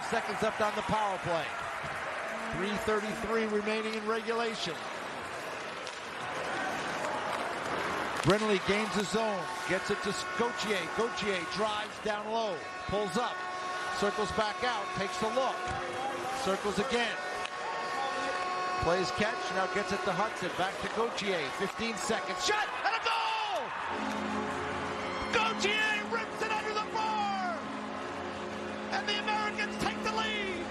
seconds left on the power play. 3:33 remaining in regulation. Brindley gains the zone, gets it to Gauthier. Gauthier drives down low, pulls up, circles back out, takes a look, circles again. Plays catch, now gets it to Hudson, back to Gauthier, 15 seconds, shot, and a goal! Gauthier rips it under the bar! And the Americans take the lead!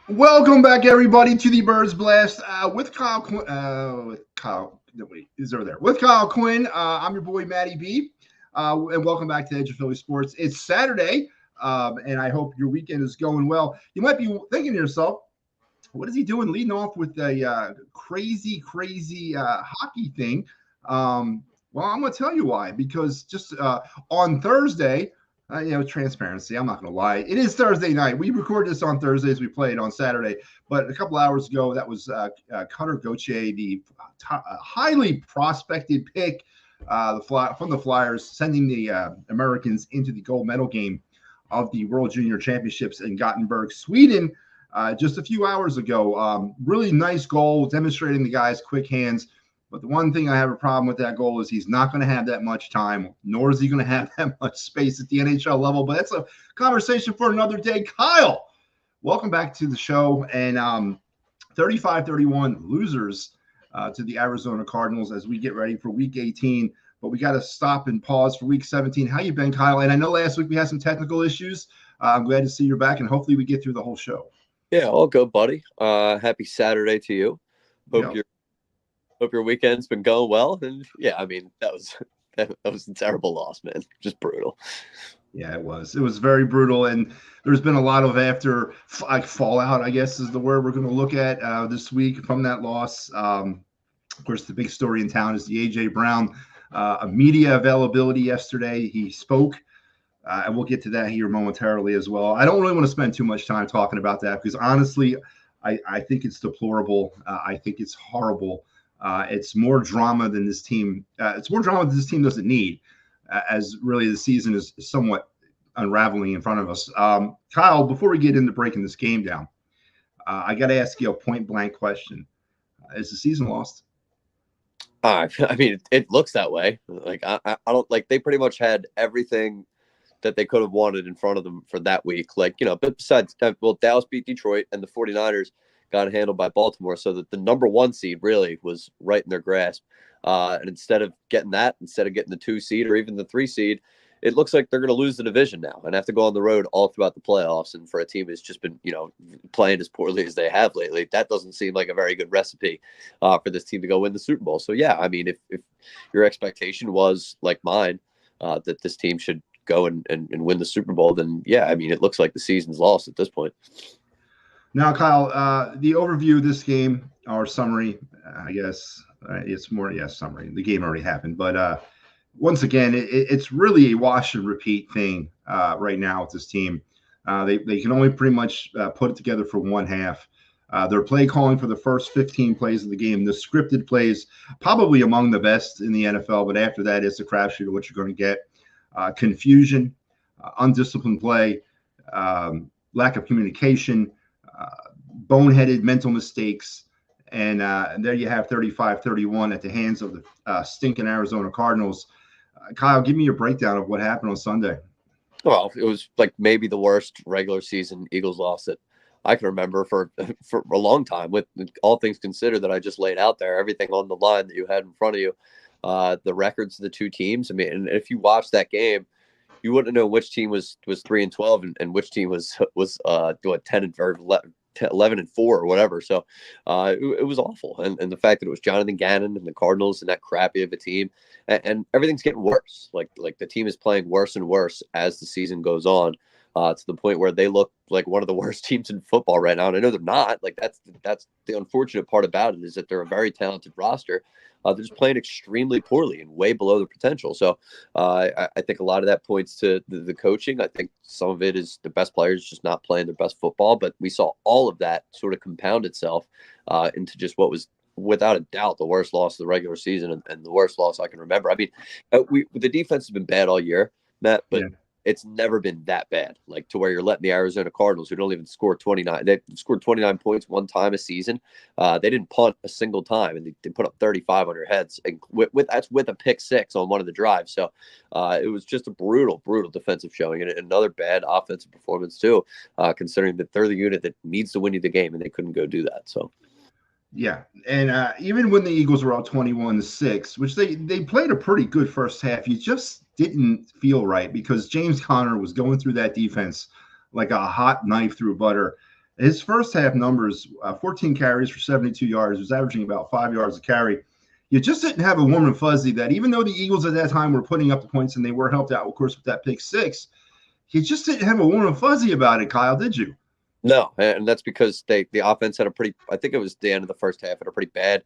Welcome back, everybody, to the Birds Blast with Kyle Quinn. With Kyle Quinn. I'm your boy MattyB, and welcome back to Edge of Philly Sports. It's Saturday, and I hope your weekend is going well. You might be thinking to yourself, what is he doing leading off with a crazy hockey thing? Well, I'm going to tell you why. Because just on Thursday, transparency. I'm not going to lie. It is Thursday night. We record this on Thursdays. We play it on Saturday. But a couple hours ago, that was Cutter Gauthier, the highly prospected pick from the Flyers, sending the Americans into the gold medal game of the World Junior Championships in Gothenburg, Sweden, just a few hours ago. Really nice goal, demonstrating the guy's quick hands. But the one thing I have a problem with that goal is he's not going to have that much time, nor is he going to have that much space at the NHL level. But that's a conversation for another day. Kyle, welcome back to the show. And 35-31 losers to the Arizona Cardinals as we get ready for Week 18. But we got to stop and pause for Week 17. How you been, Kyle? And I know last week we had some technical issues. I'm glad to see you're back, and hopefully we get through the whole show. Yeah, all good, buddy. Happy Saturday to you. Hope your weekend's been going well. And yeah, I mean, that was a terrible loss, man. Just brutal. Yeah, it was. It was very brutal. And there's been a lot of fallout, I guess is the word we're going to look at this week from that loss. Of course, the big story in town is the A.J. Brown media availability yesterday. He spoke, and we'll get to that here momentarily as well. I don't really want to spend too much time talking about that because honestly, I think it's deplorable. I think it's horrible. It's more drama than this team. Doesn't need, as really the season is somewhat unraveling in front of us. Kyle, before we get into breaking this game down, I got to ask you a point blank question: is the season lost? I mean, it looks that way. Like I don't like they pretty much had everything that they could have wanted in front of them for that week. Like but besides, Dallas beat Detroit and the 49ers. Got handled by Baltimore, so that the number 1 seed really was right in their grasp. And instead of getting the 2 seed or even the 3 seed, it looks like they're going to lose the division now and have to go on the road all throughout the playoffs. And for a team that's just been, playing as poorly as they have lately, that doesn't seem like a very good recipe for this team to go win the Super Bowl. So yeah, I mean, if your expectation was like mine, that this team should go and win the Super Bowl, then yeah, I mean, it looks like the season's lost at this point. Now, Kyle, the overview of this game, or summary, I guess it's more, summary. The game already happened. But once again, it's really a wash and repeat thing right now with this team. They can only pretty much put it together for one half. Their play calling for the first 15 plays of the game, the scripted plays, probably among the best in the NFL. But after that, it's a crapshoot of what you're going to get. Confusion, undisciplined play, lack of communication, boneheaded mental mistakes, and there you have 35-31 at the hands of the stinking Arizona Cardinals. Kyle, give me a breakdown of what happened on Sunday. Well, it was like maybe the worst regular season Eagles loss that I can remember for a long time, with all things considered that I just laid out there, everything on the line that you had in front of you, the records of the two teams. I mean, and if you watch that game, you wouldn't know which team was 3-12 and which team was 10 or 11-4 or whatever. So it was awful. And the fact that it was Jonathan Gannon and the Cardinals and that crappy of a team, and everything's getting worse. Like the team is playing worse and worse as the season goes on, to the point where they look like one of the worst teams in football right now. And I know they're not. Like that's the unfortunate part about it, is that they're a very talented roster. They're just playing extremely poorly and way below their potential. So I think a lot of that points to the coaching. I think some of it is the best players just not playing their best football. But we saw all of that sort of compound itself into just what was without a doubt the worst loss of the regular season and the worst loss I can remember. I mean, the defense has been bad all year, Matt, but it's never been that bad, like to where you're letting the Arizona Cardinals, who don't even score 29, they scored 29 points one time a season. They didn't punt a single time, and they put up 35 on your heads. And that's with a pick six on one of the drives. So it was just a brutal defensive showing, and another bad offensive performance too, considering that they're the unit that needs to win you the game, and they couldn't go do that. So. Yeah, and even when the Eagles were out 21-6, which they played a pretty good first half, you just didn't feel right because James Conner was going through that defense like a hot knife through butter. His first half numbers, 14 carries for 72 yards, was averaging about 5 yards a carry. You just didn't have a warm and fuzzy that even though the Eagles at that time were putting up the points and they were helped out, of course, with that pick six, you just didn't have a warm and fuzzy about it, Kyle, did you? No, and that's because the offense had I think it was the end of the first half, had a pretty bad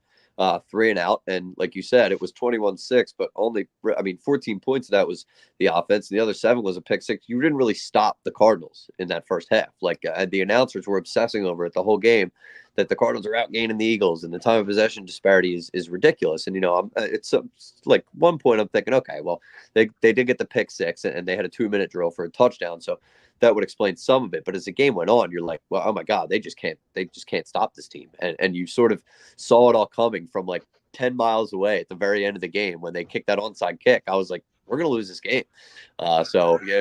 3 and out. And like you said, it was 21-6, but 14 points of that was the offense. And the other 7 was a pick six. You didn't really stop the Cardinals in that first half. Like the announcers were obsessing over it the whole game, that the Cardinals are outgaining the Eagles and the time of possession disparity is ridiculous. And, it's like one point I'm thinking, okay, well, they did get the pick six and they had a 2-minute drill for a touchdown. So that would explain some of it. But as the game went on, you're like, well, oh my God, they just can't stop this team. And you sort of saw it all coming from like 10 miles away at the very end of the game when they kicked that onside kick. I was like, we're going to lose this game. So yeah,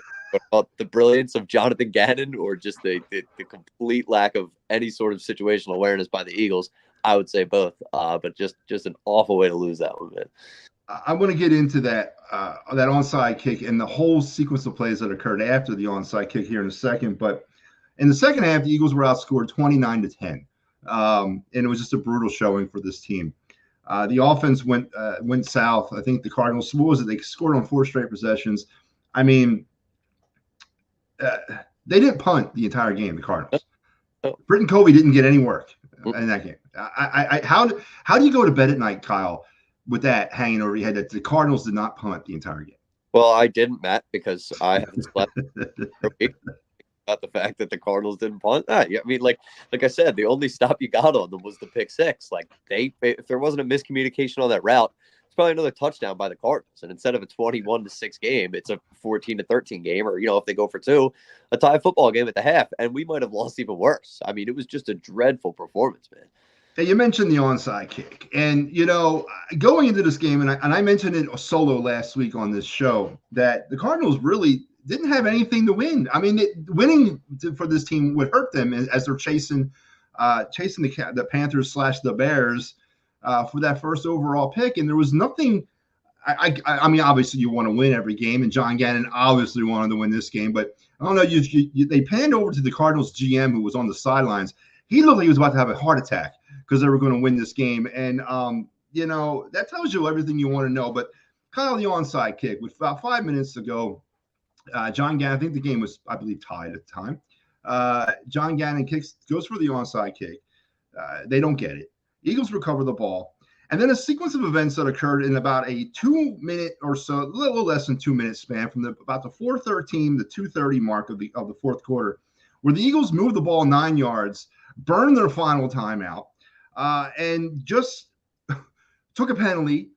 about the brilliance of Jonathan Gannon or just the complete lack of any sort of situational awareness by the Eagles, I would say both. But just an awful way to lose that one, man. I want to get into that onside kick and the whole sequence of plays that occurred after the onside kick here in a second. But in the second half, the Eagles were outscored 29-10, and it was just a brutal showing for this team. The offense went south. I think the Cardinals, what was it? They scored on 4 straight possessions. I mean, they didn't punt the entire game. The Cardinals. Britton Covey didn't get any work in that game. How do you go to bed at night, Kyle, with that hanging over your head that the Cardinals did not punt the entire game? Well, I didn't, Matt, because I haven't slept about the fact that the Cardinals didn't punt. I mean, like I said, the only stop you got on them was the pick six. Like if there wasn't a miscommunication on that route, it's probably another touchdown by the Cardinals. And instead of a 21-6 game, it's a 14-13 game, or if they go for 2, a tie football game at the half, and we might have lost even worse. I mean, it was just a dreadful performance, man. Hey, you mentioned the onside kick, and going into this game, and I mentioned it solo last week on this show, that the Cardinals really didn't have anything to win. I mean, winning for this team would hurt them as they're chasing the Panthers / the Bears for that first overall pick, and there was nothing. I mean, obviously you want to win every game, and John Gannon obviously wanted to win this game, but I don't know. They panned over to the Cardinals GM who was on the sidelines. He looked like he was about to have a heart attack because they were going to win this game. And, that tells you everything you want to know. But Kyle, the onside kick, with about 5 minutes to go, John Gannon, I think the game was, I believe, tied at the time. John Gannon goes for the onside kick. They don't get it. Eagles recover the ball. And then a sequence of events that occurred in about a 2-minute or so, a little less than 2-minute span from about the 4:13 to 2:30 mark of the fourth quarter, where the Eagles moved the ball 9 yards, burned their final timeout, and just took a penalty,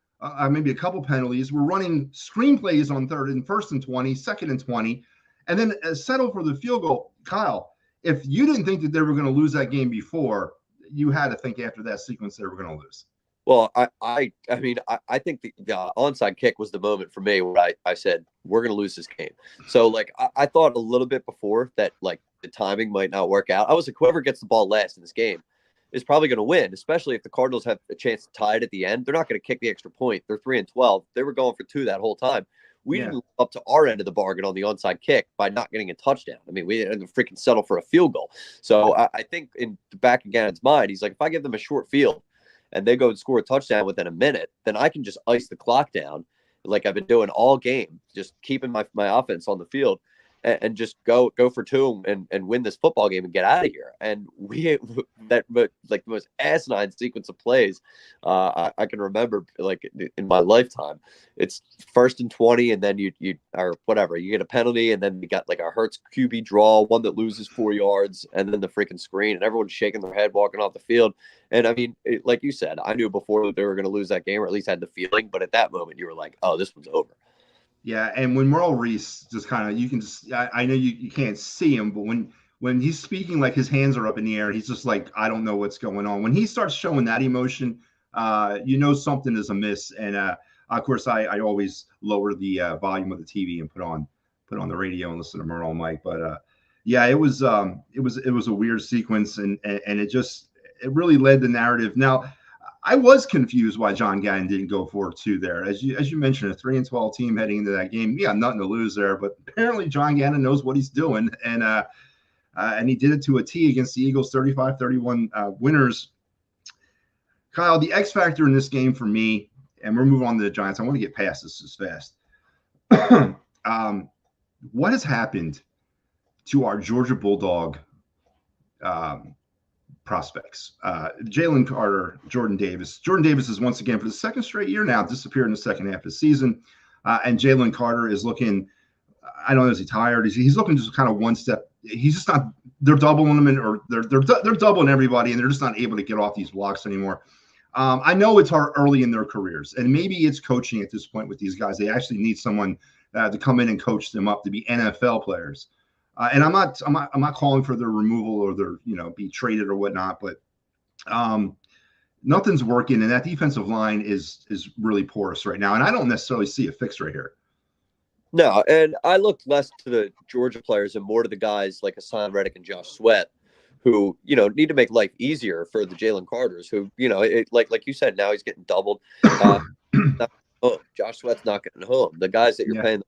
maybe a couple penalties. We're running screenplays on 1st and 20, 2nd and 20, and then settled for the field goal. Kyle, if you didn't think that they were going to lose that game before, you had to think after that sequence they were going to lose. Well, I think the onside kick was the moment for me where I said, we're going to lose this game. So, I thought a little bit before that, the timing might not work out. I was like, whoever gets the ball last in this game is probably going to win, especially if the Cardinals have a chance to tie it at the end. They're not going to kick the extra point. They're 3-12. They were going for 2 that whole time. We didn't live up to our end of the bargain on the onside kick by not getting a touchdown. I mean, we had to freaking settle for a field goal. So I think in the back of Gannon's mind, he's like, if I give them a short field and they go and score a touchdown within a minute, then I can just ice the clock down like I've been doing all game, just keeping my offense on the field. and just go for two and win this football game and get out of here. And that like the most asinine sequence of plays I can remember like in my lifetime. It's 1st and 20, and then you or whatever, you get a penalty, and then you got like a Hurts QB draw, one that loses 4 yards, and then the freaking screen, and everyone's shaking their head walking off the field. And I mean, like you said, I knew before that they were going to lose that game, or at least had the feeling. But at that moment, you were like, "Oh, this one's over." Yeah, and when Merle Reese just kind of, you can just, I know you can't see him, but when he's speaking, like his hands are up in the air, he's just like, I don't know what's going on. When he starts showing that emotion, you know something is amiss. And of course, I always lower the volume of the TV and put on the radio and listen to Merle and Mike. But yeah, it was a weird sequence, and it really led the narrative. Now, I was confused why John Gannon didn't go for 2 there. As you mentioned, a 3-12 team heading into that game. Yeah, nothing to lose there, but apparently John Gannon knows what he's doing, and he did it to a T against the Eagles, 35-31 winners. Kyle, the X factor in this game for me, and we're moving on to the Giants. I want to get past this as fast. What has happened to our Georgia Bulldog prospects? Jalen Carter, Jordan Davis. Jordan Davis is once again for the 2nd straight year now disappeared in the second half of the season, and Jalen Carter is looking. I don't know, is he tired? He's looking just kind of one step. He's just not. They're doubling him, or they're doubling everybody, and they're just not able to get off these blocks anymore. I know it's hard early in their careers, and maybe it's coaching at this point with these guys. They actually need someone to come in and coach them up to be NFL players. And I'm not calling for their removal or their be traded or whatnot, but nothing's working, and that defensive line is really porous right now. And I don't necessarily see a fix right here. No, and I looked less to the Georgia players and more to the guys like Hassan Reddick and Josh Sweat, who need to make life easier for the Jalen Carters, who like you said, now he's getting doubled. Josh Sweat's not getting home. The guys that you're paying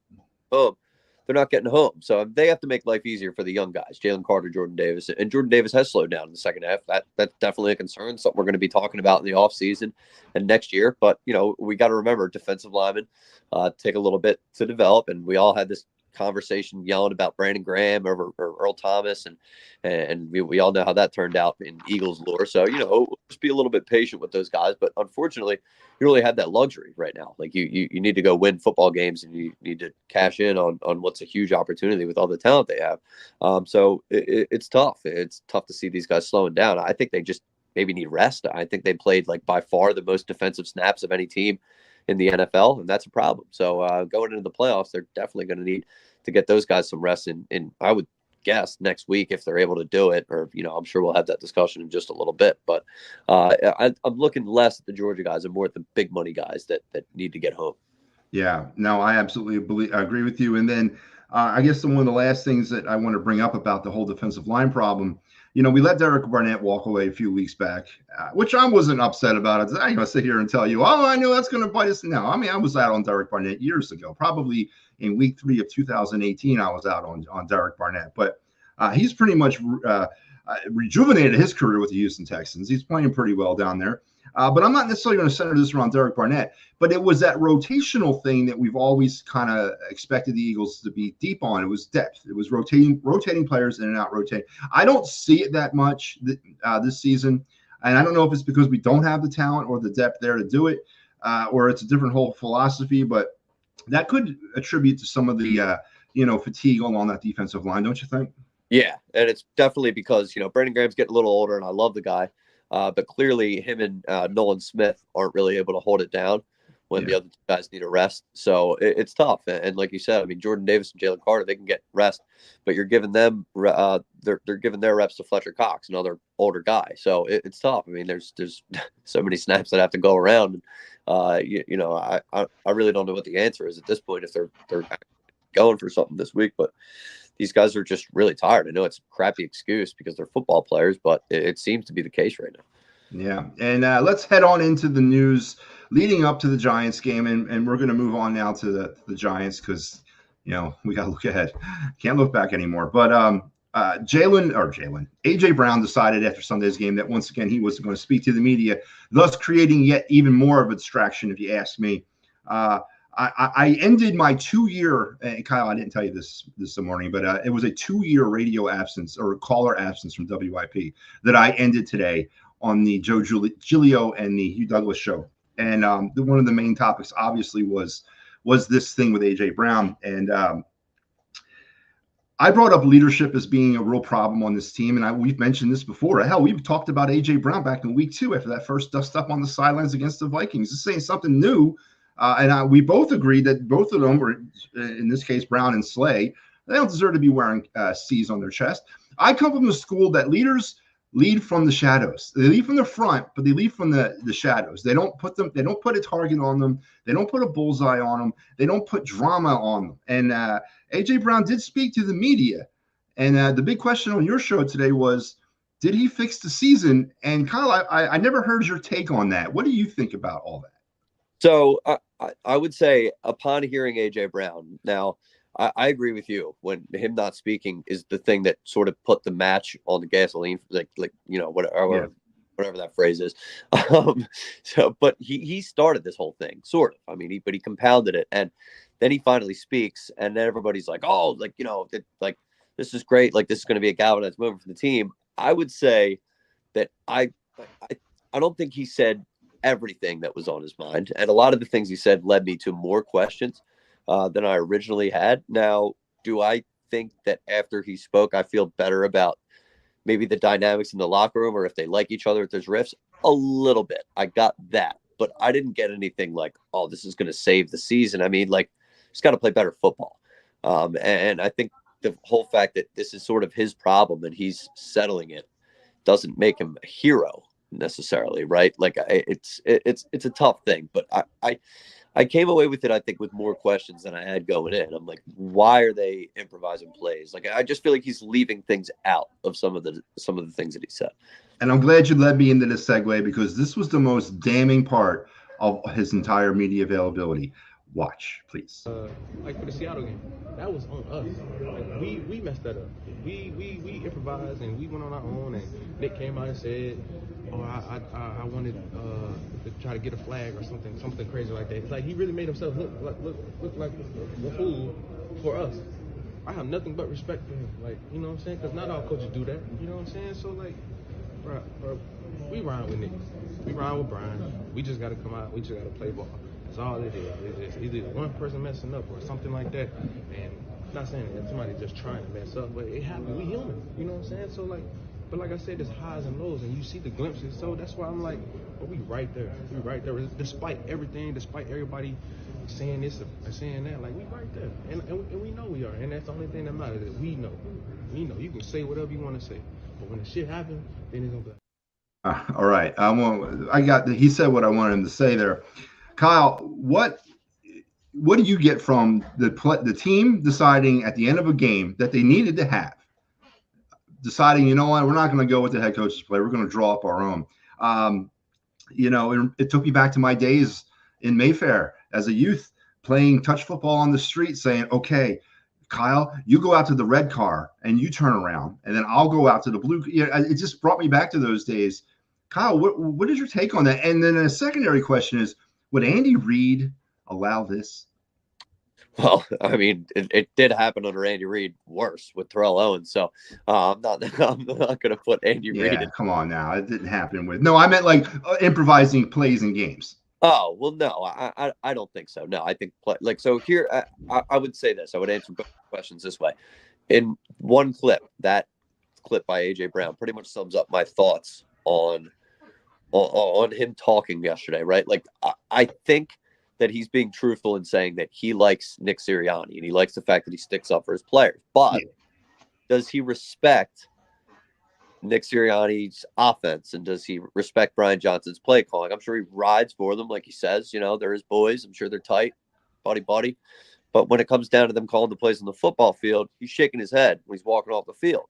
home, they're not getting home. So they have to make life easier for the young guys, Jalen Carter, Jordan Davis. And Jordan Davis has slowed down in the second half. That's definitely a concern, something we're going to be talking about in the offseason and next year. But, we got to remember defensive linemen take a little bit to develop. And we all had this conversation yelling about Brandon Graham over Earl Thomas, and we all know how that turned out in Eagles lore. So just be a little bit patient with those guys. But unfortunately, you really have that luxury right now. Like you need to go win football games, and you need to cash in on what's a huge opportunity with all the talent they have. So it's tough. It's tough to see these guys slowing down. I think they just maybe need rest. I think they played like by far the most defensive snaps of any team in the NFL, and that's a problem. So going into the playoffs, they're definitely going to need to get those guys some rest in I would guess next week if they're able to do it, or I'm sure we'll have that discussion in just a little bit. But I'm looking less at the Georgia guys and more at the big money guys that need to get home. Yeah, no, I absolutely agree with you. And then I guess one of the last things that I want to bring up about the whole defensive line problem, we let Derek Barnett walk away a few weeks back, which I wasn't upset about it. I'm going to sit here and tell you, I know that's going to bite us. No, I mean, I was out on Derek Barnett years ago, probably in week 3 of 2018. I was out on Derek Barnett, but he's pretty much rejuvenated his career with the Houston Texans. He's playing pretty well down there. But I'm not necessarily going to center this around Derek Barnett, but it was that rotational thing that we've always kind of expected the Eagles to be deep on. It was depth. It was rotating players in and out rotating. I don't see it that much this season. And I don't know if it's because we don't have the talent or the depth there to do it, or it's a different whole philosophy, but that could attribute to some of the, fatigue along that defensive line, don't you think? Yeah, and it's definitely because, Brandon Graham's getting a little older, and I love the guy. But clearly him and Nolan Smith aren't really able to hold it down when the other guys need a rest. So it's tough. And like you said, I mean, Jordan Davis and Jalen Carter, they can get rest, but you're giving them they're giving their reps to Fletcher Cox, another older guy. So it's tough. I mean, there's so many snaps that have to go around. And, I really don't know what the answer is at this point if they're going for something this week, but these guys are just really tired. I know it's a crappy excuse because they're football players, but it seems to be the case right now. Yeah, and let's head on into the news leading up to the Giants game, and we're going to move on now to the Giants because, we got to look ahead. Can't look back anymore. But A.J. Brown decided after Sunday's game that once again he was going to speak to the media, thus creating yet even more of a distraction, if you ask me. I ended my 2-year, and Kyle, I didn't tell you this morning, but it was a 2-year radio absence or caller absence from WIP that I ended today on the Joe Giglio and the Hugh Douglas show. And one of the main topics obviously was this thing with AJ Brown. And I brought up leadership as being a real problem on this team. And we've mentioned this before. Hell, we've talked about AJ Brown back in week 2 after that first dust up on the sidelines against the Vikings. This ain't something new. And we both agreed that both of them were, in this case, Brown and Slay, they don't deserve to be wearing C's on their chest. I come from the school that leaders lead from the shadows. They lead from the front, but they lead from the shadows. They don't put a target on them. They don't put a bullseye on them. They don't put drama on them. And AJ Brown did speak to the media. And the big question on your show today was, did he fix the season? And Kyle, I never heard your take on that. What do you think about all that? So I would say upon hearing AJ Brown, now I agree with you. When him not speaking is the thing that sort of put the match on the gasoline, like whatever that phrase is. But he started this whole thing, sort of. I mean, but he compounded it, and then he finally speaks, and then everybody's like, "Oh, this is great. Like this is going to be a galvanized moment for the team." I would say that I don't think he said everything that was on his mind, and a lot of the things he said led me to more questions than I originally had. Now, do I think that after he spoke, I feel better about maybe the dynamics in the locker room or if they like each other, if there's rifts? A little bit. I got that, but I didn't get anything like, oh, this is going to save the season. I mean, like, he's got to play better football. And I think the whole fact that this is sort of his problem and he's settling it doesn't make him a hero necessarily, right? Like it's a tough thing, but I came away with it, I think, with more questions than I had going in. I'm like, why are they improvising plays? Like, I just feel like he's leaving things out of some of the things that he said. And I'm glad you led me into this segue because this was the most damning part of his entire media availability. Watch, please. Like for the Seattle game, that was on us. Like we messed that up. We improvised and we went on our own. And Nick came out and said, "Oh, I wanted to try to get a flag or something crazy like that." It's like he really made himself look like a fool for us. I have nothing but respect for him. Like, you know what I'm saying? Because not all coaches do that. You know what I'm saying? So like, bro, we rhyme with Nick. We rhyme with Brian. We just got to come out. We just got to play ball. That's all it is. It's just either one person messing up or something like that. And I'm not saying that somebody just trying to mess up, but it happens. We human. You know what I'm saying? So like, but like I said, there's highs and lows, and you see the glimpses. So that's why I'm like, well, we right there. We right there. Despite everything, despite everybody saying this or saying that, like we right there. And we know we are. And that's the only thing that matters. Is we know. We know. You can say whatever you want to say, but when the shit happens, then it's gonna be. All right. He said what I wanted him to say there. Kyle, what do you get from the team deciding at the end of a game that they needed to have, deciding, you know what, we're not going to go with the head coach's play, we're going to draw up our own. It took me back to my days in Mayfair as a youth playing touch football on the street, saying, okay, Kyle, you go out to the red car and you turn around, and then I'll go out to the blue. It just brought me back to those days. Kyle, what is your take on that? And then a secondary question is, would Andy Reid allow this? Well, I mean, it did happen under Andy Reid worse with Terrell Owens. So I'm not going to put Andy Reid in. Come on now. It didn't happen with. No, I meant like improvising plays in games. Oh, well, no, I don't think so. No, I think so here, I would say this. I would answer both questions this way. In one clip, that clip by AJ Brown pretty much sums up my thoughts on him talking yesterday, right? Like, I think that he's being truthful in saying that he likes Nick Sirianni and he likes the fact that he sticks up for his players. But does he respect Nick Sirianni's offense, and does he respect Brian Johnson's play calling? I'm sure he rides for them, like he says. You know, they're his boys. I'm sure they're tight, buddy. But when it comes down to them calling the plays on the football field, he's shaking his head when he's walking off the field.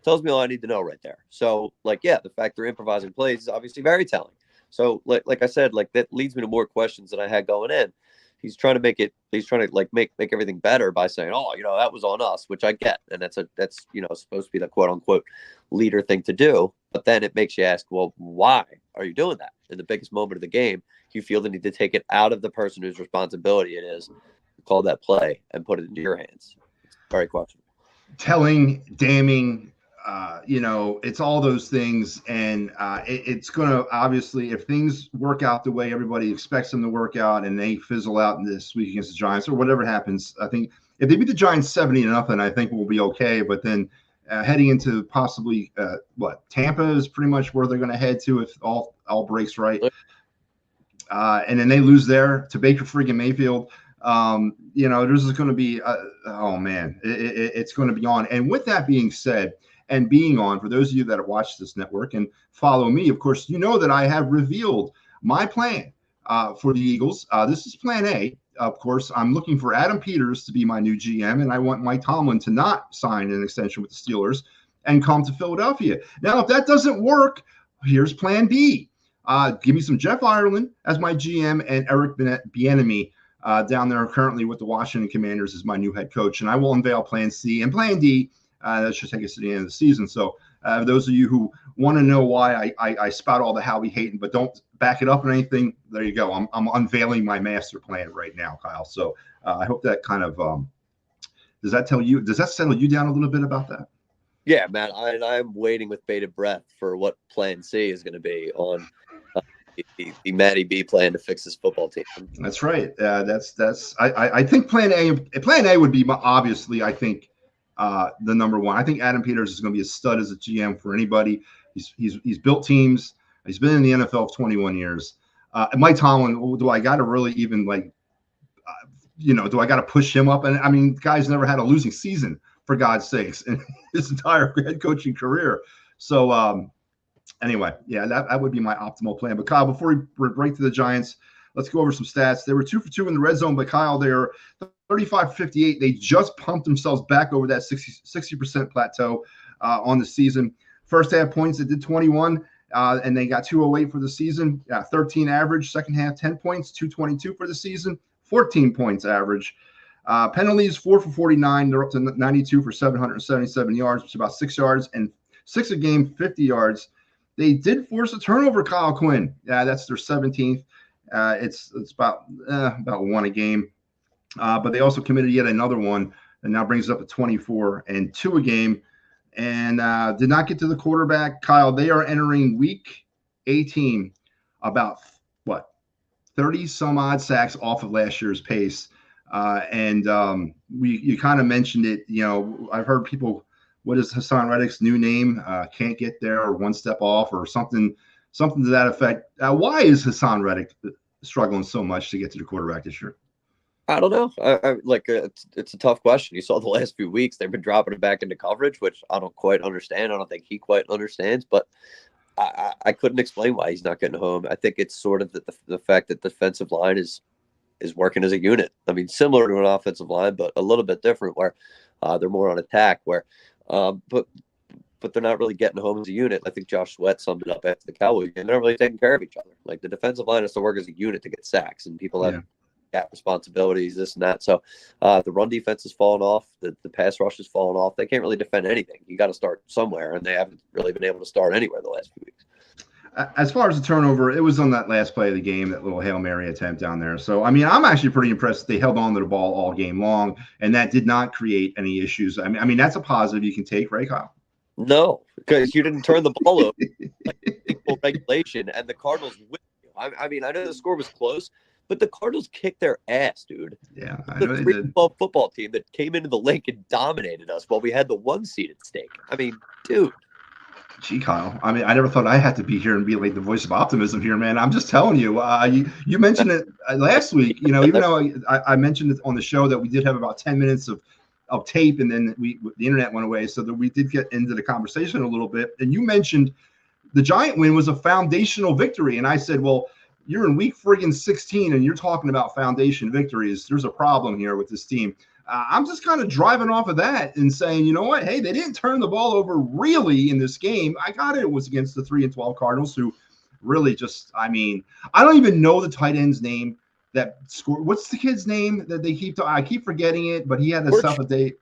Tells me all I need to know right there. So, like, yeah, the fact they're improvising plays is obviously very telling. So, like I said, like that leads me to more questions than I had going in. He's trying to make make everything better by saying, oh, you know, that was on us, which I get. And that's supposed to be the quote unquote leader thing to do. But then it makes you ask, well, why are you doing that? in the biggest moment of the game, you feel the need to take it out of the person whose responsibility it is to call that play and put it into your hands. It's very questionable. Telling, damning, it's all those things. And it's going to, obviously, if things work out the way everybody expects them to work out and they fizzle out in this week against the Giants or whatever happens, I think if they beat the Giants 70-0, I think we'll be okay. But then heading into possibly Tampa is pretty much where they're going to head to if all breaks right. And then they lose there to Baker friggin' Mayfield. There's going to be, it's going to be on. And with that being said, and being on, for those of you that have watched this network and follow me, of course, you know that I have revealed my plan for the Eagles. This is plan A. Of course, I'm looking for Adam Peters to be my new GM, and I want Mike Tomlin to not sign an extension with the Steelers and come to Philadelphia. Now, if that doesn't work, here's plan B. Give me some Jeff Ireland as my GM and Eric Bieniemy down there currently with the Washington Commanders as my new head coach. And I will unveil plan C and plan D. That should take us to the end of the season. So those of you who want to know why I spout all the Howie hating, but don't back it up or anything, there you go. I'm unveiling my master plan right now, Kyle. So I hope that kind of does that settle you down a little bit about that? Yeah, man. I'm waiting with bated breath for what plan C is going to be on the MattyB plan to fix this football team. That's right. I think plan A would be obviously, I think, the number one. I think Adam Peters is going to be a stud as a GM for anybody. He's built teams. He's been in the NFL for 21 years. Mike Tomlin, do I got to really even do I got to push him up? And I mean, guy's never had a losing season, for God's sakes, in his entire head coaching career. So anyway, yeah, that would be my optimal plan. But Kyle, before we break to the Giants, let's go over some stats. They were 2 for 2 in the red zone, but Kyle, they're 35-58. They just pumped themselves back over that 60% plateau on the season. First half points, they did 21, and they got 208 for the season. 13 average. Second half, 10 points, 222 for the season, 14 points average. Penalties, 4 for 49. They're up to 92 for 777 yards, which is about 6 yards, and 6 a game, 50 yards. They did force a turnover, Kyle Quinn. That's their 17th. It's about one a game. But they also committed yet another one, and now brings it up to 24 and 2 a game. And did not get to the quarterback. Kyle, they are entering week 18 about 30 some odd sacks off of last year's pace. You kind of mentioned it. I've heard people, what is Hassan Reddick's new name? Can't get there, or one step off, or something to that effect. Why is Hassan Reddick struggling so much to get to the quarterback this year? I don't know. It's a tough question. You saw the last few weeks they've been dropping it back into coverage, which I don't quite understand. I don't think he quite understands, but I couldn't explain why he's not getting home. I think it's sort of the fact that the defensive line is working as a unit. I mean, similar to an offensive line, but a little bit different, where they're more on attack. But they're not really getting home as a unit. I think Josh Sweat summed it up after the Cowboys game. They're not really taking care of each other. Like, the defensive line has to work as a unit to get sacks, and people have gap responsibilities, this and that. So the run defense has fallen off. The pass rush has fallen off. They can't really defend anything. You got to start somewhere, and they haven't really been able to start anywhere the last few weeks. As far as the turnover, it was on that last play of the game, that little Hail Mary attempt down there. So, I mean, I'm actually pretty impressed that they held on to the ball all game long, and that did not create any issues. I mean, that's a positive you can take, right, Kyle? No, because you didn't turn the ball over. Like, regulation, and the Cardinals with you. I mean, I know the score was close, but the Cardinals kicked their ass, dude. Yeah, I know the they did. 3-12 football team that came into the link and dominated us while we had the 1 seed at stake. I mean, dude. Gee, Kyle, I mean, I never thought I had to be here and be like the voice of optimism here, man. I'm just telling you. You mentioned it last week, even though I mentioned it on the show that we did have about 10 minutes of tape, and then the internet went away, so that we did get into the conversation a little bit. And you mentioned the Giant win was a foundational victory. And I said, well, you're in week friggin' 16 and you're talking about foundation victories. There's a problem here with this team. I'm just kind of driving off of that and saying, you know what? Hey, they didn't turn the ball over really in this game. I got it. It was against the 3-12 Cardinals, who really just, I mean, I don't even know the tight end's name that scored. What's the kid's name that they keep? I keep forgetting it, but he had a stuff a day.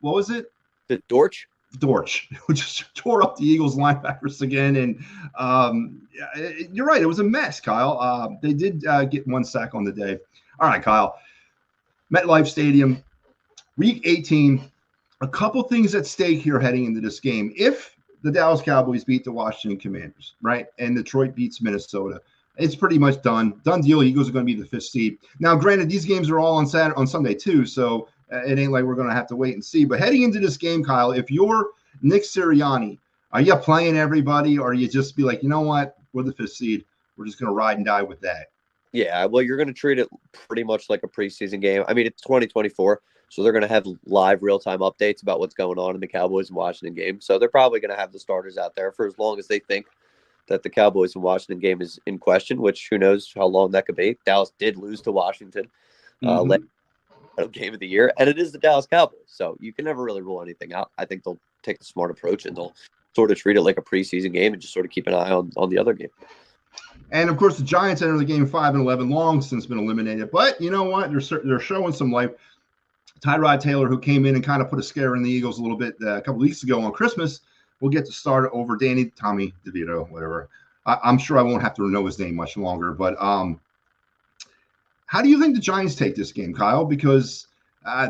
What was it? The Dortch? Dortch, who just tore up the Eagles linebackers again. And you're right. It was a mess, Kyle. They did get 1 sack on the day. All right, Kyle. MetLife Stadium, Week 18. A couple things at stake here heading into this game. If the Dallas Cowboys beat the Washington Commanders, right, and Detroit beats Minnesota, it's pretty much done. Done deal. Eagles are going to be the 5th seed. Now, granted, these games are all on Sunday too, so it ain't like we're going to have to wait and see. But heading into this game, Kyle, if you're Nick Sirianni, are you playing everybody, or are you just be like, you know what, we're the 5th seed. We're just going to ride and die with that? Yeah, well, you're going to treat it pretty much like a preseason game. I mean, it's 2024. So they're going to have live real-time updates about what's going on in the Cowboys and Washington game. So they're probably going to have the starters out there for as long as they think that the Cowboys and Washington game is in question, which who knows how long that could be. Dallas did lose to Washington late game of the year, and it is the Dallas Cowboys. So you can never really rule anything out. I think they'll take the smart approach, and they'll sort of treat it like a preseason game and just sort of keep an eye on the other game. And, of course, the Giants enter the game 5-11, long since been eliminated. But you know what? They're showing some life. Tyrod Taylor, who came in and kind of put a scare in the Eagles a little bit a couple weeks ago on Christmas, will get to start over Tommy DeVito, whatever. I'm sure I won't have to know his name much longer. But how do you think the Giants take this game, Kyle? Because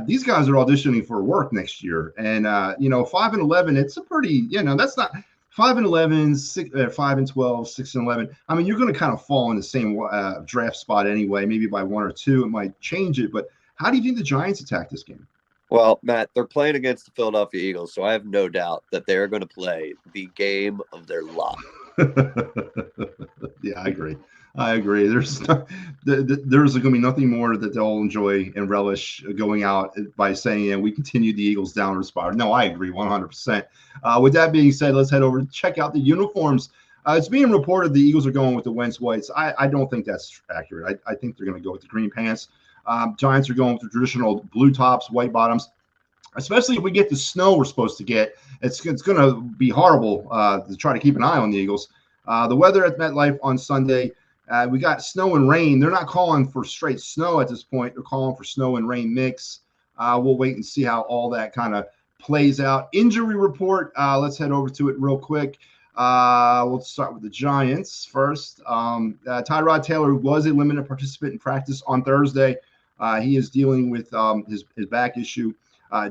these guys are auditioning for work next year. And, 5-11, it's a pretty, that's not 5-11, 5-12, 6-11. I mean, you're going to kind of fall in the same draft spot anyway. Maybe by 1 or 2, it might change it. But how do you think the Giants attack this game? Well, Matt, they're playing against the Philadelphia Eagles, so I have no doubt that they're going to play the game of their life. Yeah, I agree. There's going to be nothing more that they'll enjoy and relish going out by saying, we continue the Eagles downward spiral. No, I agree 100%. With that being said, let's head over to check out the uniforms. It's being reported the Eagles are going with the Wentz whites. I don't think that's accurate. I think they're going to go with the green pants. Giants are going with the traditional blue tops, white bottoms, especially if we get the snow we're supposed to get. It's going to be horrible to try to keep an eye on the Eagles. The weather at MetLife on Sunday, we got snow and rain. They're not calling for straight snow at this point. They're calling for snow and rain mix. We'll wait and see how all that kind of plays out. Injury report, let's head over to it real quick. We'll start with the Giants first. Tyrod Taylor was a limited participant in practice on Thursday. He is dealing with his back issue.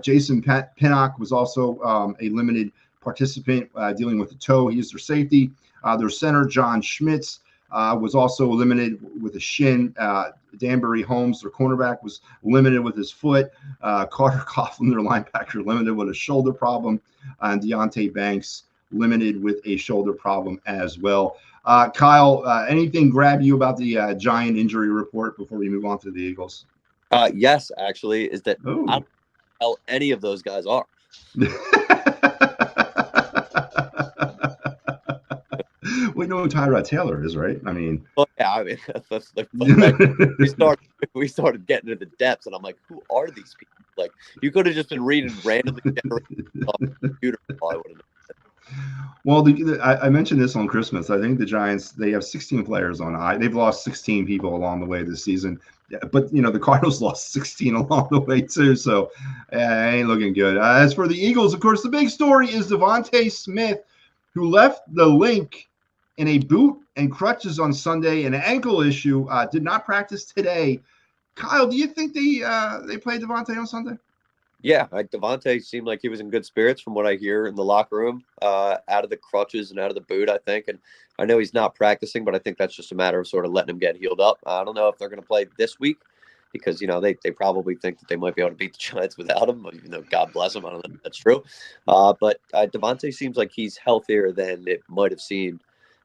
Jason Pinnock was also a limited participant dealing with the toe. He is their safety. Their center, John Schmitz, was also limited with a shin. Danbury Holmes, their cornerback, was limited with his foot. Carter Coughlin, their linebacker, limited with a shoulder problem. And Deontay Banks, limited with a shoulder problem as well. Kyle, anything grab you about the Giant injury report before we move on to the Eagles? Yes, actually, is that I don't know how any of those guys are. We know who Tyrod Taylor is, right? I mean, that's like we started getting into the depths, and I'm like, who are these people? Like, you could have just been reading randomly generated off the computer. I would have known. Well, I mentioned this on Christmas. I think the Giants, they have 16 players on. They've lost 16 people along the way this season. But, the Cardinals lost 16 along the way, too. So, ain't looking good. As for the Eagles, of course, the big story is Devontae Smith, who left the link in a boot and crutches on Sunday, an ankle issue, did not practice today. Kyle, do you think they played Devontae on Sunday? Yeah, Devontae seemed like he was in good spirits from what I hear in the locker room, out of the crutches and out of the boot, I think. And I know he's not practicing, but I think that's just a matter of sort of letting him get healed up. I don't know if they're going to play this week because, they probably think that they might be able to beat the Giants without him, even though God bless him. I don't know if that's true. But Devontae seems like he's healthier than it might have seemed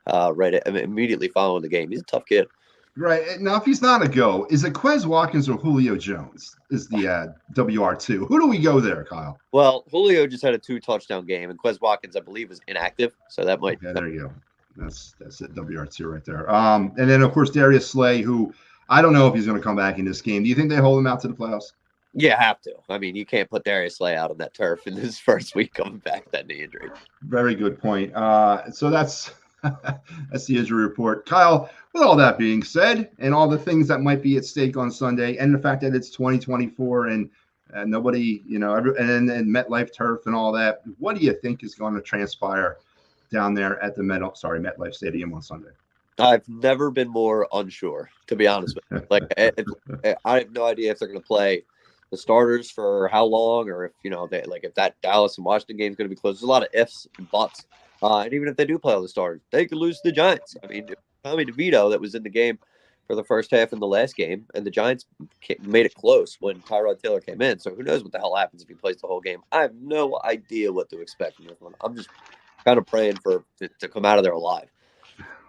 immediately following the game. He's a tough kid. Right. Now, if he's not a go, is it Quez Watkins or Julio Jones is the WR2? Who do we go there, Kyle? Well, Julio just had a 2-touchdown game, and Quez Watkins, I believe, is inactive. So that might. Okay, there you go. That's it, WR2 right there. And then, of course, Darius Slay, who I don't know if he's going to come back in this game. Do you think they hold him out to the playoffs? Yeah, have to. I mean, you can't put Darius Slay out on that turf in his first week coming back with that knee injury. Very good point. So that's the injury report. Kyle, with all that being said, and all the things that might be at stake on Sunday, and the fact that it's 2024 and and nobody, and MetLife turf and all that. What do you think is going to transpire down there at the MetLife Stadium on Sunday? I've never been more unsure, to be honest with you. Like, I have no idea if they're going to play the starters for how long, or if if that Dallas and Washington game is going to be close. There's a lot of ifs and buts, and even if they do play all the starters, they could lose to the Giants. I mean, Tommy DeVito that was in the game for the first half in the last game, and the Giants made it close when Tyrod Taylor came in. So who knows what the hell happens if he plays the whole game? I have no idea what to expect from this one. I'm just kind of praying for it to come out of there alive.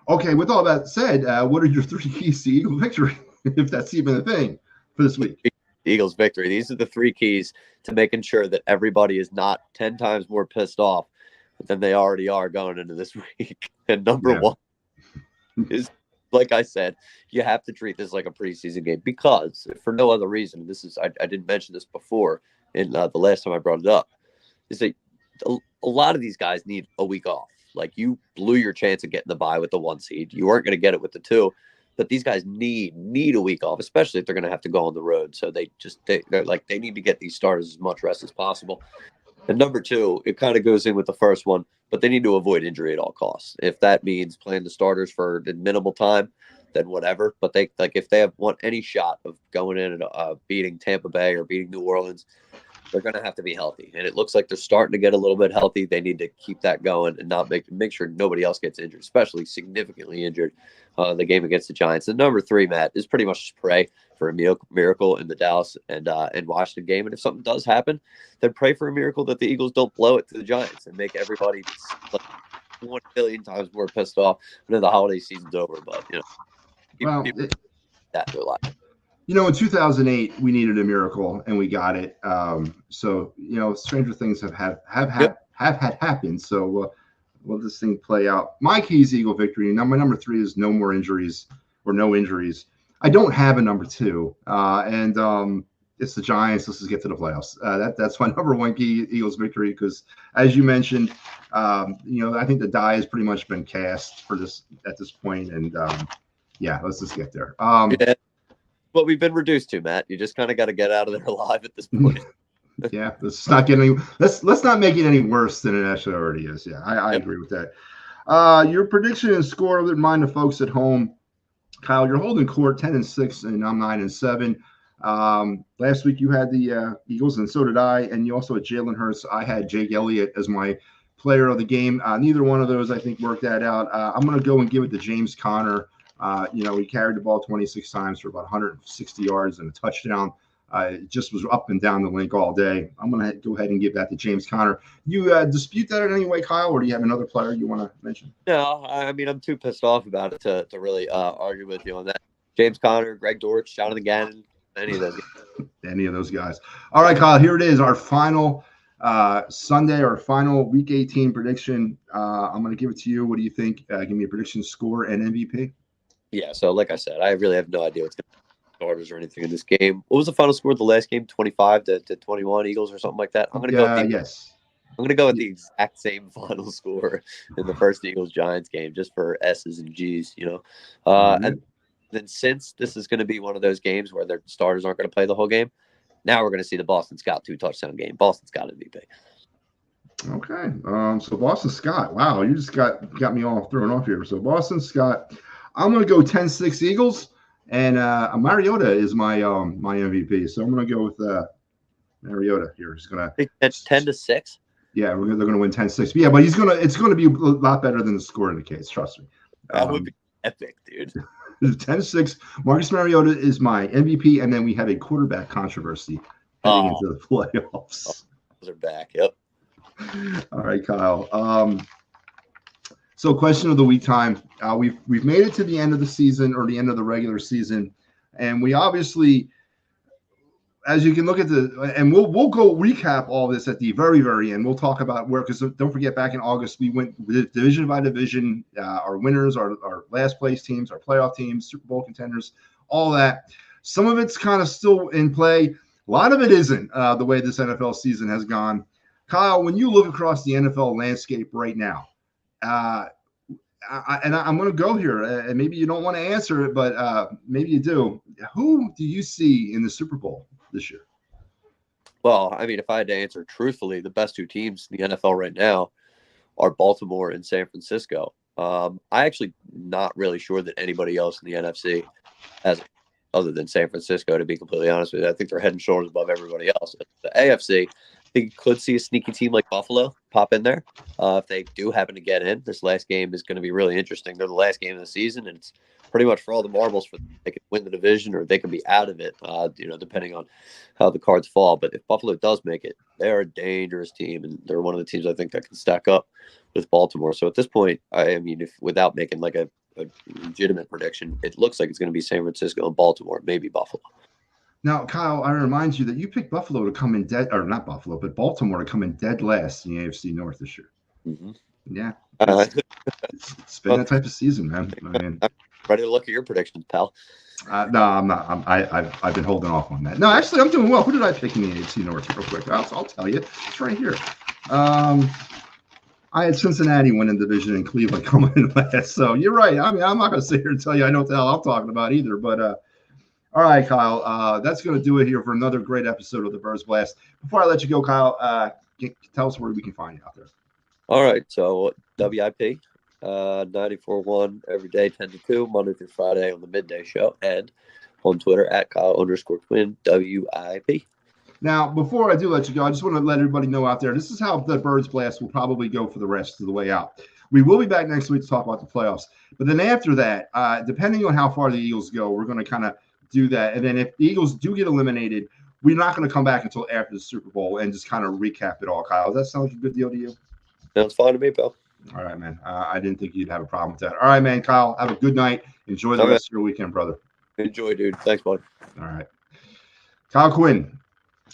Okay, with all that said, what are your 3 keys to Eagle victory, if that's even a thing for this week? Eagles victory. These are the 3 keys to making sure that everybody is not 10 times more pissed off than they already are going into this week. And number 1 is, like I said, you have to treat this like a preseason game, because for no other reason, this is, I didn't mention this before in the last time I brought it up, is that a lot of these guys need a week off. Like, you blew your chance of getting the bye with the 1 seed. You weren't going to get it with the 2. But these guys need a week off, especially if they're going to have to go on the road. So they need to get these starters as much rest as possible. And number 2, it kind of goes in with the first one, but they need to avoid injury at all costs. If that means playing the starters for minimal time, then whatever. But if they want any shot of going in and beating Tampa Bay or beating New Orleans, they're going to have to be healthy. And it looks like they're starting to get a little bit healthy. They need to keep that going and not make sure nobody else gets injured, especially significantly injured. The game against the Giants. And number 3, Matt, is pretty much just pray for a miracle in the Dallas and Washington game. And if something does happen, then pray for a miracle that the Eagles don't blow it to the Giants and make everybody 1 billion times more pissed off. I know the holiday season's over, but that their life. In 2008, we needed a miracle and we got it. So stranger things have had happened. So let this thing play out. My key is Eagle victory. Now, my number 3 is no more injuries or no injuries. I don't have a number 2, and it's the Giants. Let's just get to the playoffs. That's my number 1 key, Eagles victory, because as you mentioned, I think the die has pretty much been cast for this at this point, and let's just get there. What we've been reduced to, Matt. You just kind of got to get out of there alive at this point. Yeah, let's not make it any worse than it actually already is. Yeah, I agree with that. Your prediction and score, remind the folks at home. Kyle, you're holding court 10-6, and I'm 9-7. Last week you had the Eagles, and so did I, and you also had Jalen Hurts. I had Jake Elliott as my player of the game. Neither one of those, I think, worked that out. I'm going to go and give it to James Conner. He carried the ball 26 times for about 160 yards and a touchdown. It just was up and down the link all day. I'm going to go ahead and give that to James Conner. You dispute that in any way, Kyle, or do you have another player you want to mention? No, I mean, I'm too pissed off about it to really argue with you on that. James Conner, Greg Dortch, Jonathan Gannon, any of those guys. Any of those guys. All right, Kyle, here it is, our final Sunday, our final Week 18 prediction. I'm going to give it to you. What do you think? Give me a prediction, score, and MVP. Yeah, so like I said, I really have no idea what's going to starters or anything in this game. What was the final score of the last game? 25-21 Eagles or something like that. I'm going to go. I'm going to go with the exact same final score in the first Eagles Giants game, just for S's and G's. And then since this is going to be one of those games where their starters aren't going to play the whole game, now we're going to see the Boston Scott 2-touchdown game. Boston Scott MVP. Okay. So Boston Scott. Wow, you just got me all thrown off here. So Boston Scott. I'm going to go 10-6 Eagles. And Mariota is my MVP, so I'm going to go with Mariota here. He's going to 10-6. Yeah, they're going to win 10-6. Yeah, but it's going to be a lot better than the score indicates. Trust me. That would be epic, dude. 10-6. Marcus Mariota is my MVP, and then we have a quarterback controversy heading into the playoffs. Those are back. Yep. All right, Kyle. So question of the week time. We've made it to the end of the season, or the end of the regular season, and we obviously, as you can look at and we'll go recap all this at the very, very end. We'll talk about where, because don't forget, back in August we went division by division, our winners, our last place teams, our playoff teams, Super Bowl contenders, all that. Some of it's kind of still in play. A lot of it isn't, the way this NFL season has gone. Kyle, when you look across the NFL landscape right now, I'm going to go here, and maybe you don't want to answer it, but maybe you do. Who do you see in the Super Bowl this year? Well, I mean, if I had to answer truthfully, the best two teams in the NFL right now are Baltimore and San Francisco. I actually not really sure that anybody else in the NFC has, other than San Francisco, to be completely honest with you. I think they're head and shoulders above everybody else. The AFC, I think you could see a sneaky team like Buffalo pop in there. If they do happen to get in, this last game is going to be really interesting. They're the last game of the season, and it's pretty much for all the marbles for they can win the division or they can be out of it, depending on how the cards fall. But if Buffalo does make it, they're a dangerous team, and they're one of the teams I think that can stack up with Baltimore. So at this point, I mean, if without making like a legitimate prediction, it looks like it's going to be San Francisco and Baltimore, maybe Buffalo. Now, Kyle, I remind you that you picked Buffalo to come in dead, or not Buffalo, but Baltimore to come in dead last in the AFC North this year. Mm-hmm. Yeah, it's been that type of season, man. I mean, I'm ready to look at your predictions, pal. No, I'm not. I've been holding off on that. No, actually, I'm doing well. Who did I pick in the AFC North? Real quick, I'll tell you. It's right here. I had Cincinnati winning division and Cleveland coming in last. So you're right. I mean, I'm not going to sit here and tell you I know what the hell I'm talking about either. But all right, Kyle, that's going to do it here for another great episode of the Birds Blast. Before I let you go, Kyle, tell us where we can find you out there. All right. So WIP, 94.1 every day, 10 to 2, Monday through Friday on the midday show, and on Twitter at Kyle_Quinn, WIP. Now, before I do let you go, I just want to let everybody know out there, this is how the Birds Blast will probably go for the rest of the way out. We will be back next week to talk about the playoffs. But then after that, depending on how far the Eagles go, we're going to kind of do that. And then if the Eagles do get eliminated, we're not going to come back until after the Super Bowl and just kind of recap it all, Kyle. Does that sound like a good deal to you? Sounds fine to me, pal. All right, man. I didn't think you'd have a problem with that. All right, man. Kyle, have a good night. Enjoy the rest of your weekend, brother. Enjoy, dude. Thanks, bud. All right. Kyle Quinn,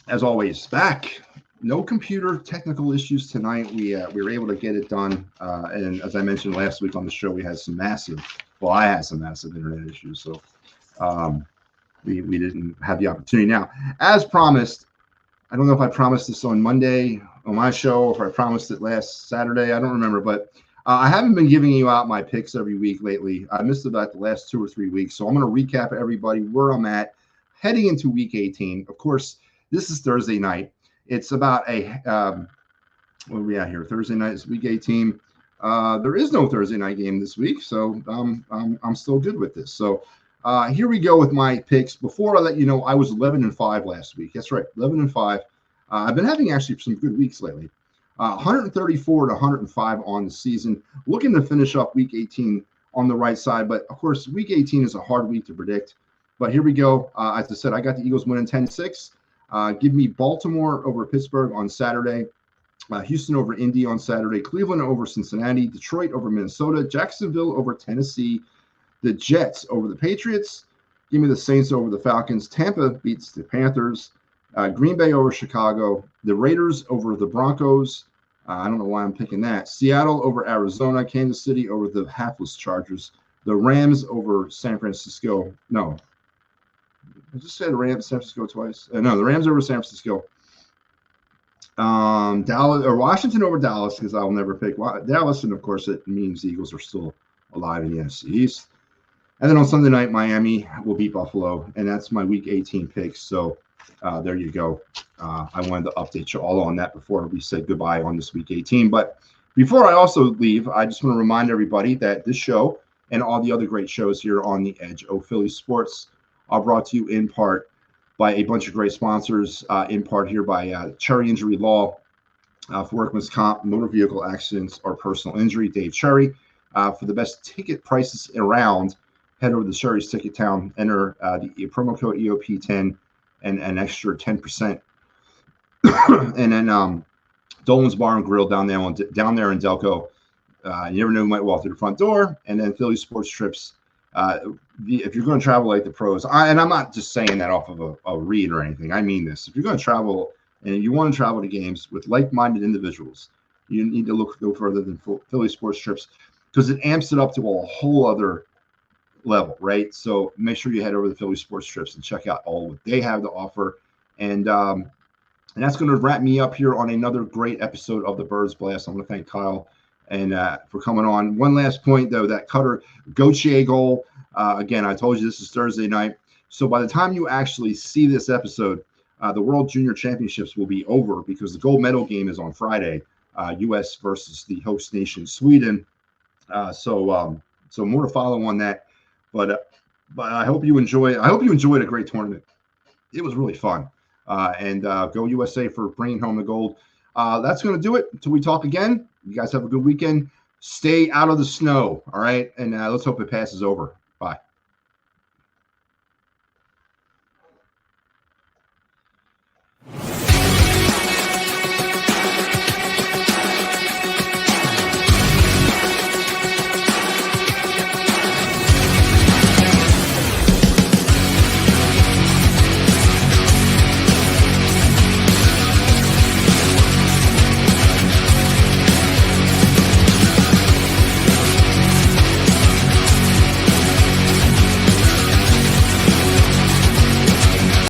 as always, back. No computer technical issues tonight. We were able to get it done. And as I mentioned last week on the show, we had some I had some massive internet issues. So we didn't have the opportunity. Now, as promised, I don't know if I promised this on Monday on my show, or if I promised it last Saturday. I don't remember, but I haven't been giving you out my picks every week lately. I missed about the last 2 or 3 weeks. So I'm going to recap everybody where I'm at heading into week 18. Of course, this is Thursday night. It's about what are we at here? Thursday night is week 18. There is no Thursday night game this week, so I'm still good with this. So here we go with my picks. Before I let you know, I was 11-5 last week. That's right, 11-5. I've been having actually some good weeks lately. 134 to 105 on the season. Looking to finish up week 18 on the right side, but of course, week 18 is a hard week to predict. But here we go. As I said, I got the Eagles winning 10-6. Give me Baltimore over Pittsburgh on Saturday. Houston over Indy on Saturday. Cleveland over Cincinnati. Detroit over Minnesota. Jacksonville over Tennessee. The Jets over the Patriots. Give me the Saints over the Falcons. Tampa beats the Panthers. Green Bay over Chicago. The Raiders over the Broncos. I don't know why I'm picking that. Seattle over Arizona. Kansas City over the hapless Chargers. The Rams over San Francisco. No. I just said Rams, San Francisco twice. No, the Rams over San Francisco. Dallas or Washington over Dallas, because I'll never pick Dallas, and of course it means the Eagles are still alive in the NFC East. And then on Sunday night, Miami will beat Buffalo, and that's my Week 18 picks. So there you go. I wanted to update you all on that before we said goodbye on this Week 18. But before I also leave, I just want to remind everybody that this show and all the other great shows here on the Edge of Philly Sports are brought to you in part by a bunch of great sponsors, in part here by Cherry Injury Law for workman's comp, motor vehicle accidents, or personal injury. Dave Cherry. For the best ticket prices around, head over to Cherry's Ticket Town, enter the promo code EOP10 and an extra 10%. And then Dolan's Bar and Grill down there in Delco. You never know who might walk through the front door. And then Philly Sports Trips. If you're going to travel like the pros, and I'm not just saying that off of a read or anything, I mean this. If you're going to travel and you want to travel to games with like-minded individuals, you need to go further than Philly Sports Trips, because it amps it up to a whole other level, right? So make sure you head over to Philly Sports Trips and check out all what they have to offer. And that's going to wrap me up here on another great episode of the Birds Blast. I want to thank Kyle and for coming on. One last point, though, that Cutter Gauthier goal. Again, I told you this is Thursday night. So by the time you actually see this episode, the World Junior Championships will be over because the gold medal game is on Friday, U.S. versus the host nation, Sweden. So more to follow on that. But I hope you enjoy. I hope you enjoyed a great tournament. It was really fun. And go USA for bringing home the gold. That's going to do it until we talk again. You guys have a good weekend. Stay out of the snow, all right? And let's hope it passes over.